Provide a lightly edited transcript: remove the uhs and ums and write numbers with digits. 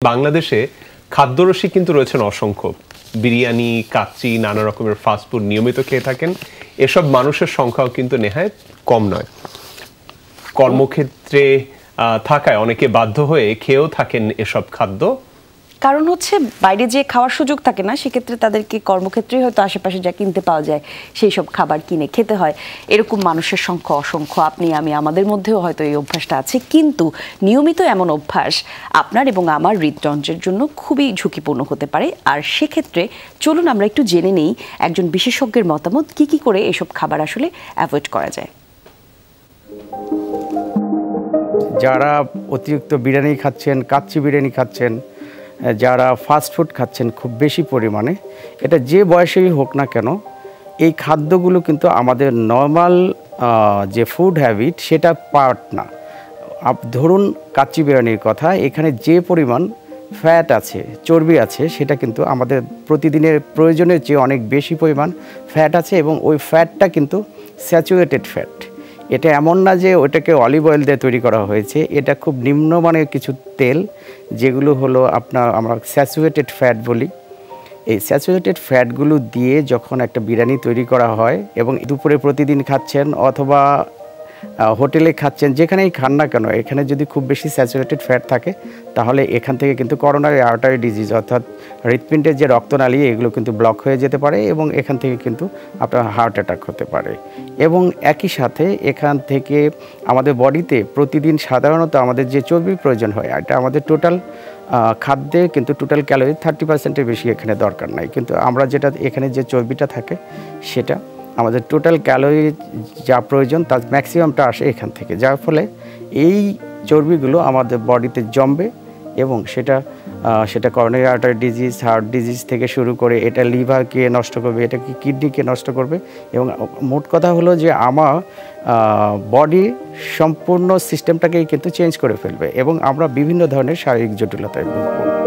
বাংলাদেশে খাদ্যরসিক কিন্তু রয়েছেন অসংখ্য। বিরিয়ানি, কাচ্চি, নানা রকমের ফাস্টফুড নিয়মিত খেয়ে থাকেন। এসব মানুষের সংখ্যাও কিন্তু নেহায় কম নয়। কর্মক্ষেত্রে থাকায় অনেকে বাধ্য হয়ে খেয়েও থাকেন এসব খাদ্য। কারণ হচ্ছে বাইরে যে খাওয়ার সুযোগ থাকে না, সেক্ষেত্রে তাদেরকে কর্মক্ষেত্রেই হয়তো আশেপাশে যা কিনতে পাওয়া যায় সেই সব খাবার কিনে খেতে হয়। এরকম মানুষের সংখ্যা অসংখ্য। আপনি আমি আমাদের মধ্যেও হয়তো এই অভ্যাসটা আছে, কিন্তু নিয়মিত এমন অভ্যাস আপনার এবং আমার হৃদযন্ত্রের জন্য খুবই ঝুঁকিপূর্ণ হতে পারে। আর সেক্ষেত্রে চলুন আমরা একটু জেনে নেই একজন বিশেষজ্ঞের মতামত, কি করে এসব খাবার আসলে অ্যাভয়েড করা যায়। যারা অতিরিক্ত বিরিয়ানি খাচ্ছেন, কাচ্চি বিরিয়ানি খাচ্ছেন, যারা ফাস্ট ফুড খাচ্ছেন খুব বেশি পরিমাণে, এটা যে বয়সেই হোক না কেন, এই খাদ্যগুলো কিন্তু আমাদের নর্মাল যে ফুড হ্যাবিট সেটা পার্ট না। ধরুন কাচ্চি বিরিয়ানির কথা, এখানে যে পরিমাণ ফ্যাট আছে, চর্বি আছে, সেটা কিন্তু আমাদের প্রতিদিনের প্রয়োজনের চেয়ে অনেক বেশি পরিমাণ ফ্যাট আছে, এবং ওই ফ্যাটটা কিন্তু স্যাচুরেটেড ফ্যাট। এটা এমন না যে ওটাকে অলিভ অয়েল দিয়ে তৈরি করা হয়েছে, এটা খুব নিম্নমানের কিছু তেল, যেগুলো হলো আমরা স্যাচুরেটেড ফ্যাট বলি। এই স্যাচুরেটেড ফ্যাটগুলো দিয়ে যখন একটা বিরিয়ানি তৈরি করা হয়, এবং দুপুরে প্রতিদিন খাচ্ছেন অথবা হোটেলে খাচ্ছেন, যেখানেই খান না কেন, এখানে যদি খুব বেশি স্যাচুরেটেড ফ্যাট থাকে, তাহলে এখান থেকে কিন্তু করোনারি আর্টারি ডিজিজ অর্থাৎ হৃৎপিণ্ডের যে রক্তনালী, এগুলো কিন্তু ব্লক হয়ে যেতে পারে, এবং এখান থেকে কিন্তু আপনার হার্ট অ্যাটাক হতে পারে। এবং একই সাথে এখান থেকে আমাদের বডিতে প্রতিদিন সাধারণত আমাদের যে চর্বির প্রয়োজন হয়, এটা আমাদের টোটাল খাদ্যে কিন্তু টোটাল ক্যালোরি 30%-এর বেশি এখানে দরকার নাই, কিন্তু আমরা যেটা এখানে যে চর্বিটা থাকে সেটা আমাদের টোটাল ক্যালোরি যা প্রয়োজন তার ম্যাক্সিমামটা আসে এখান থেকে, যার ফলে এই চর্বিগুলো আমাদের বডিতে জমবে, এবং সেটা coronary artery disease, heart disease থেকে শুরু করে এটা লিভারকে নষ্ট করবে, এটা কিডনিকে নষ্ট করবে, এবং মোট কথা হলো যে আমার বডি সম্পূর্ণ সিস্টেমটাকেই কিন্তু চেঞ্জ করে ফেলবে, এবং আমরা বিভিন্ন ধরনের শারীরিক জটিলতায় ভুগব।